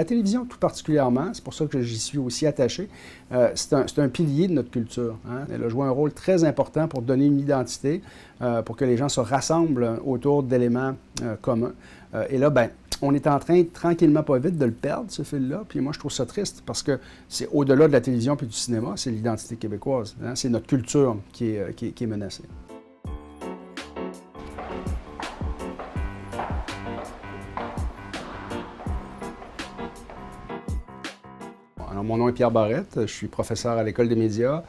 La télévision, tout particulièrement, c'est pour ça que j'y suis aussi attaché, c'est un pilier de notre culture. Hein? Elle a joué un rôle très important pour donner une identité, pour que les gens se rassemblent autour d'éléments communs. Et là, ben, on est en train, tranquillement, pas vite, de le perdre, ce fil-là. Puis moi, je trouve ça triste parce que c'est au-delà de la télévision puis du cinéma, c'est l'identité québécoise. Hein? C'est notre culture qui est menacée. Alors, mon nom est Pierre Barrette, je suis professeur à l'École des médias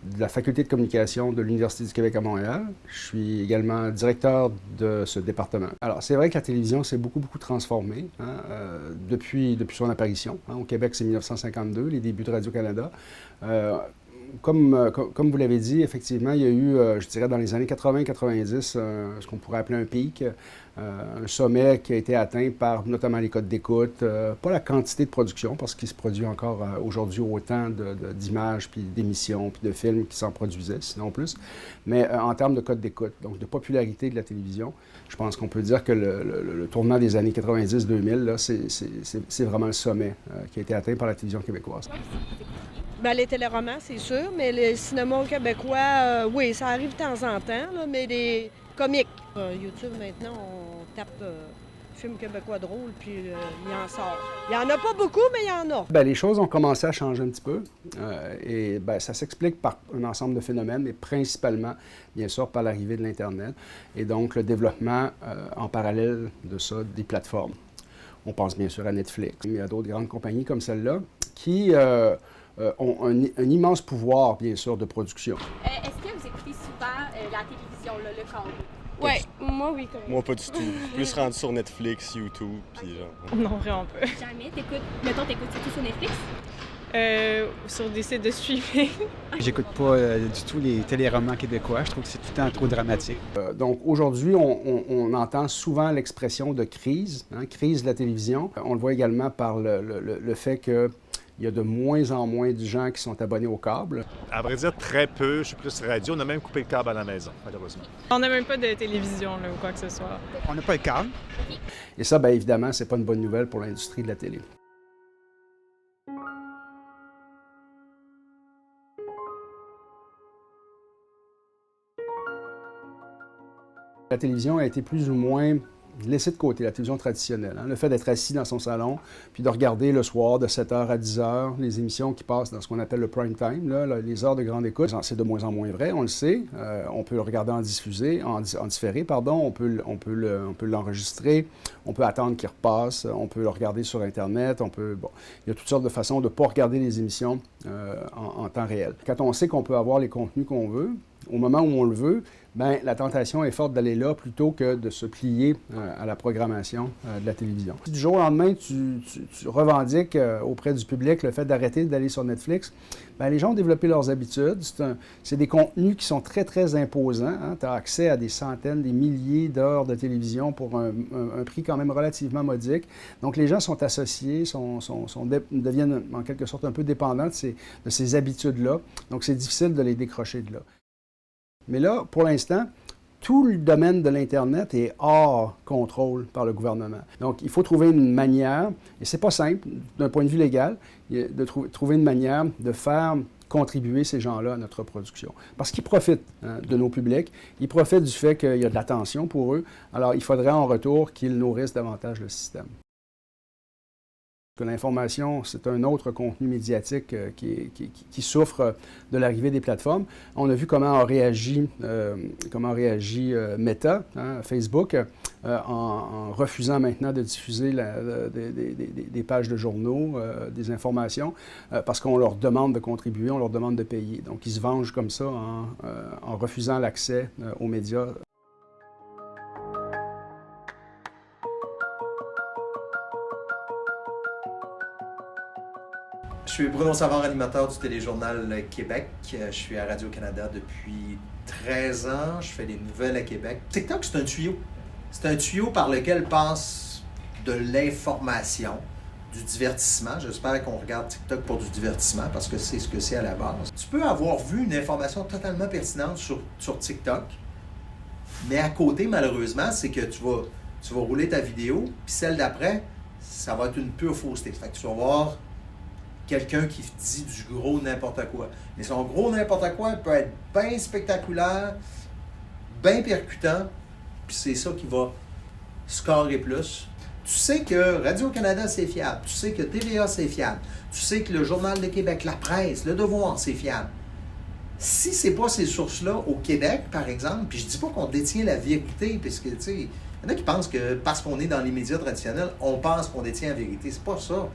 de la Faculté de communication de l'Université du Québec à Montréal. Je suis également directeur de ce département. Alors, c'est vrai que la télévision s'est beaucoup transformée hein, depuis son apparition. Hein. Au Québec, c'est 1952, les débuts de Radio-Canada. Comme vous l'avez dit, effectivement, il y a eu, je dirais, dans les années 80-90, ce qu'on pourrait appeler un pic, un sommet qui a été atteint par notamment les codes d'écoute, pas la quantité de production, parce qu'il se produit encore aujourd'hui autant d'images, puis d'émissions, puis de films qui s'en produisaient, sinon plus, mais en termes de codes d'écoute, donc de popularité de la télévision, je pense qu'on peut dire que le tournant des années 90-2000, c'est vraiment le sommet qui a été atteint par la télévision québécoise. Bien, les téléromans, c'est sûr, mais le cinéma québécois, oui, ça arrive de temps en temps, là, mais les comiques. YouTube, maintenant, on tape film québécois drôle, puis il en sort. Il n'y en a pas beaucoup, mais il y en a. Bien, les choses ont commencé à changer un petit peu, et bien, ça s'explique par un ensemble de phénomènes, mais principalement, bien sûr, par l'arrivée de l'Internet, et donc le développement, en parallèle de ça, des plateformes. On pense bien sûr à Netflix, mais il y a d'autres grandes compagnies comme celle-là qui ont un immense pouvoir, bien sûr, de production. Est-ce que vous écoutez souvent la télévision, le câble? Oui, moi, oui. Quand même. Moi, pas du tout. Plus rendu sur Netflix, YouTube, puis genre... Non, vraiment pas. Jamais? T'écoutes surtout sur Netflix? Sur des sites de streaming. J'écoute pas du tout les téléromans québécois. Je trouve que c'est tout le temps trop dramatique. Donc aujourd'hui, on entend souvent l'expression de crise, hein, crise de la télévision. On le voit également par le fait que il y a de moins en moins de gens qui sont abonnés au câble. À vrai dire, très peu. Je suis plus radio. On a même coupé le câble à la maison, malheureusement. On n'a même pas de télévision là, ou quoi que ce soit. On n'a pas le câble. Et ça, bien évidemment, c'est pas une bonne nouvelle pour l'industrie de la télé. La télévision a été plus ou moins laissée de côté, la télévision traditionnelle. Hein? Le fait d'être assis dans son salon, puis de regarder le soir de 7h à 10h les émissions qui passent dans ce qu'on appelle le prime time, là, les heures de grande écoute, c'est de moins en moins vrai, on le sait. On peut le regarder en différé, pardon. On peut l'enregistrer, on peut attendre qu'il repasse, on peut le regarder sur Internet, bon, il y a toutes sortes de façons de ne pas regarder les émissions en temps réel. Quand on sait qu'on peut avoir les contenus qu'on veut, au moment où on le veut, bien, la tentation est forte d'aller là plutôt que de se plier à la programmation de la télévision. Si du jour au lendemain, tu revendiques auprès du public le fait d'arrêter d'aller sur Netflix, bien, les gens ont développé leurs habitudes. C'est des contenus qui sont très imposants. Hein? Tu as accès à des centaines, des milliers d'heures de télévision pour un prix quand même relativement modique. Donc, les gens sont associés, deviennent en quelque sorte un peu dépendants de ces habitudes-là. Donc, c'est difficile de les décrocher de là. Mais là, pour l'instant, tout le domaine de l'Internet est hors contrôle par le gouvernement. Donc, il faut trouver une manière, et c'est pas simple d'un point de vue légal, de trouver une manière de faire contribuer ces gens-là à notre production. Parce qu'ils profitent de nos publics, ils profitent du fait qu'il y a de l'attention pour eux, alors il faudrait en retour qu'ils nourrissent davantage le système. L'information, c'est un autre contenu médiatique qui souffre de l'arrivée des plateformes. On a vu comment a réagi Meta, hein, Facebook, en refusant maintenant de diffuser des pages de journaux, des informations, parce qu'on leur demande de contribuer, on leur demande de payer. Donc, ils se vengent comme ça en refusant l'accès aux médias. Je suis Bruno Savard, animateur du Téléjournal Québec. Je suis à Radio-Canada depuis 13 ans. Je fais des nouvelles à Québec. TikTok, c'est un tuyau. C'est un tuyau par lequel passe de l'information, du divertissement. J'espère qu'on regarde TikTok pour du divertissement parce que c'est ce que c'est à la base. Tu peux avoir vu une information totalement pertinente sur TikTok, mais à côté, malheureusement, c'est que tu vas rouler ta vidéo, puis celle d'après, ça va être une pure fausseté. Fait que tu vas voir quelqu'un qui dit du gros n'importe quoi. Mais son gros n'importe quoi peut être bien spectaculaire, bien percutant, puis c'est ça qui va scorer plus. Tu sais que Radio-Canada, c'est fiable. Tu sais que TVA, c'est fiable. Tu sais que le Journal de Québec, la presse, Le Devoir, c'est fiable. Si c'est pas ces sources-là au Québec, par exemple, puis je dis pas qu'on détient la vérité, parce que, tu sais, il y en a qui pensent que parce qu'on est dans les médias traditionnels, on pense qu'on détient la vérité. C'est pas ça.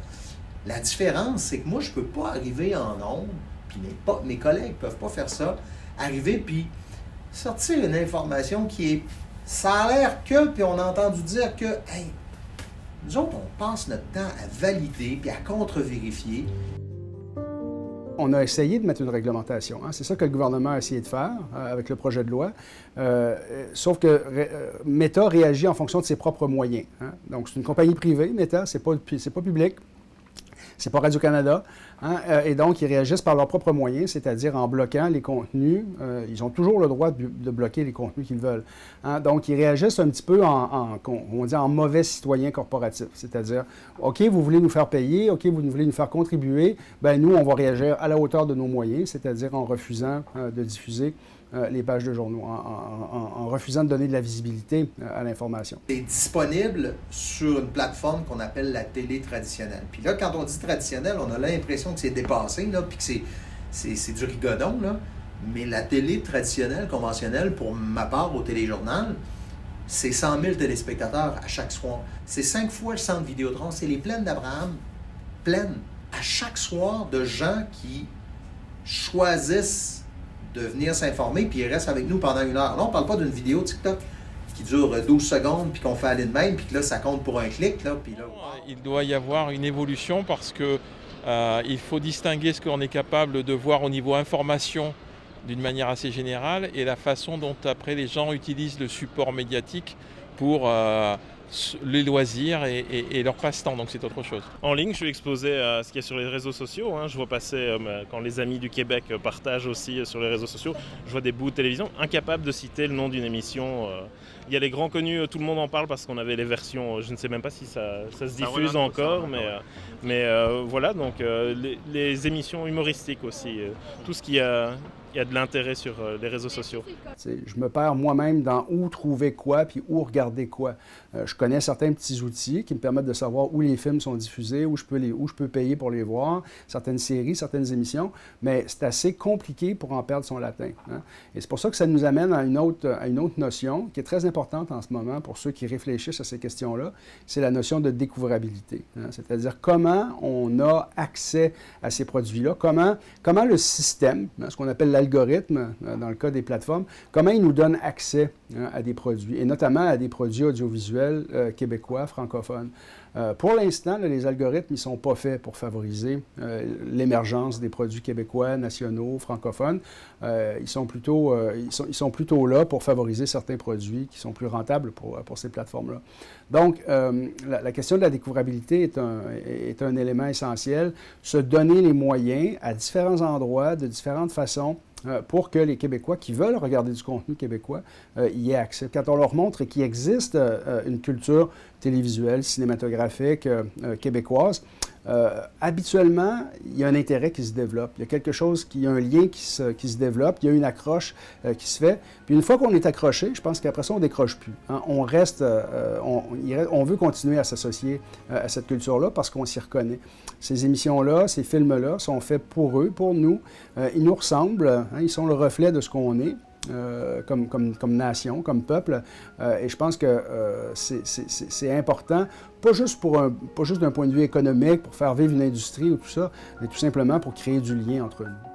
La différence, c'est que moi, je peux pas arriver en ondes, puis mes collègues peuvent pas faire ça, arriver puis sortir une information qui est... Ça a l'air que, puis on a entendu dire que, hey, nous autres, on passe notre temps à valider puis à contre-vérifier. On a essayé de mettre une réglementation. Hein. C'est ça que le gouvernement a essayé de faire avec le projet de loi. Sauf que Meta réagit en fonction de ses propres moyens. Hein. Donc, c'est une compagnie privée, Meta, c'est pas public. C'est pas Radio-Canada. Hein? Et donc, ils réagissent par leurs propres moyens, c'est-à-dire en bloquant les contenus. Ils ont toujours le droit de bloquer les contenus qu'ils veulent. Hein? Donc, ils réagissent un petit peu en mauvais citoyen corporatif. C'est-à-dire, OK, vous voulez nous faire payer, OK, vous voulez nous faire contribuer, bien nous, on va réagir à la hauteur de nos moyens, c'est-à-dire en refusant de diffuser les pages de journaux, en refusant de donner de la visibilité à l'information. C'est disponible sur une plateforme qu'on appelle la télé traditionnelle. Puis là, quand on dit traditionnelle, on a l'impression que c'est dépassé, là, puis que c'est du rigodon, là. Mais la télé traditionnelle, conventionnelle, pour ma part, au téléjournal, c'est 100 000 téléspectateurs à chaque soir. C'est 5 fois le centre Vidéotron. C'est les plaines d'Abraham, pleines, à chaque soir, de gens qui choisissent de venir s'informer, puis ils restent avec nous pendant 1 heure. Là, on ne parle pas d'une vidéo TikTok qui dure 12 secondes, puis qu'on fait aller de même, puis que là, ça compte pour un clic. Là, puis là, wow. Il doit y avoir une évolution parce que il faut distinguer ce qu'on est capable de voir au niveau information d'une manière assez générale et la façon dont après les gens utilisent le support médiatique pour les loisirs et leur passe-temps, donc c'est autre chose. En ligne, je suis exposé à ce qu'il y a sur les réseaux sociaux. Je vois passer, quand les amis du Québec partagent aussi sur les réseaux sociaux, je vois des bouts de télévision, incapable de citer le nom d'une émission. Il y a les grands connus, tout le monde en parle parce qu'on avait les versions, je ne sais même pas si ça se diffuse encore, mais voilà, donc les émissions humoristiques aussi, tout ce qui a... Il y a de l'intérêt sur les réseaux sociaux. Je me perds moi-même dans où trouver quoi puis où regarder quoi. Je connais certains petits outils qui me permettent de savoir où les films sont diffusés, où je peux payer pour les voir, certaines séries, certaines émissions, mais c'est assez compliqué pour en perdre son latin. Hein? Et c'est pour ça que ça nous amène à une autre notion qui est très importante en ce moment pour ceux qui réfléchissent à ces questions-là, c'est la notion de découvrabilité. Hein? C'est-à-dire comment on a accès à ces produits-là, comment le système, hein, ce qu'on appelle l'algorithme, dans le cas des plateformes, comment il nous donne accès à des produits, et notamment à des produits audiovisuels québécois, francophones. Pour l'instant, les algorithmes, ils ne sont pas faits pour favoriser l'émergence des produits québécois, nationaux, francophones. Ils sont plutôt là pour favoriser certains produits qui sont plus rentables pour ces plateformes-là. Donc, la question de la découvrabilité est un élément essentiel. Se donner les moyens à différents endroits, de différentes façons, pour que les Québécois qui veulent regarder du contenu québécois y aient accès. Quand on leur montre qu'il existe une culture télévisuelle, cinématographique québécoise, habituellement, il y a un intérêt qui se développe. Il y a quelque chose, il y a un lien qui se développe, il y a une accroche qui se fait. Puis une fois qu'on est accroché, je pense qu'après ça, on ne décroche plus. Hein. On reste, on veut continuer à s'associer à cette culture-là parce qu'on s'y reconnaît. Ces émissions-là, ces films-là sont faits pour eux, pour nous. Ils nous ressemblent, hein, ils sont le reflet de ce qu'on est. Comme nation, comme peuple. Et je pense que c'est important, pas juste d'un point de vue économique, pour faire vivre une industrie ou tout ça, mais tout simplement pour créer du lien entre nous.